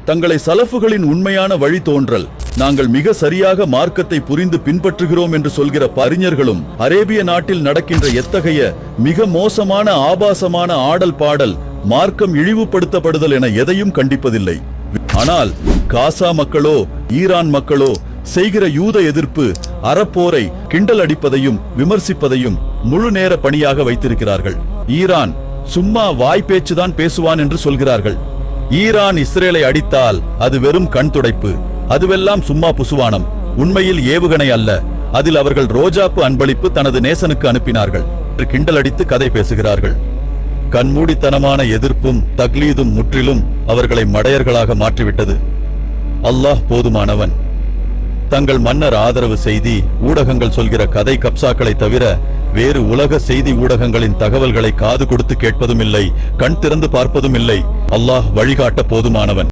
தங்களை சலஃபுகளின் உண்மையான வழித்தோன்றல், நாங்கள் மிக சரியாக மார்க்கத்தை புரிந்து பின்பற்றுகிறோம் என்று சொல்கிற அறிஞர்களும் அரேபிய நாட்டில் நடக்கின்ற எத்தகைய மிக மோசமான ஆபாசமான ஆடல் பாடல், மார்க்கம் இழிவுபடுத்தப்படுதல் என எதையும் கண்டிப்பதில்லை. ஆனால் காசா மக்களோ ஈரான் மக்களோ செய்கிற யூத எதிர்ப்பு, அறப்போரை கிண்டல் அடிப்பதையும் விமர்சிப்பதையும் முழு நேர பணியாக வைத்திருக்கிறார்கள். ஈரான் சும்மா வாய்ப்பேச்சுதான் பேசுவான் என்று சொல்கிறார்கள். ஈரான் இஸ்ரேலை அடித்தால் அது வெறும் கண் துடைப்பு, அதுவெல்லாம் சும்மா புசுவானம், உண்மையில் ஏவுகணை அல்ல, அதில் அவர்கள் ரோஜாப்பு அன்பளிப்பு தனது நேசனுக்கு அனுப்பினார்கள் என்று கிண்டல் அடித்து கதை பேசுகிறார்கள். கண்மூடித்தனமான எதிர்ப்பும் தக்லீதும் முற்றிலும் அவர்களை மடையர்களாக மாற்றிவிட்டது. அல்லாஹ் போதுமானவன். தங்கள் மன்னர் ஆதரவு செய்தி ஊடகங்கள் சொல்கிற கதை கப்சாக்களை தவிர வேறு உலக செய்தி ஊடகங்களின் தகவல்களை காது கொடுத்து கேட்பதும் இல்லை, கண் திறந்து பார்ப்பதும் இல்லை. அல்லாஹ் வழிகாட்ட போதுமானவன்.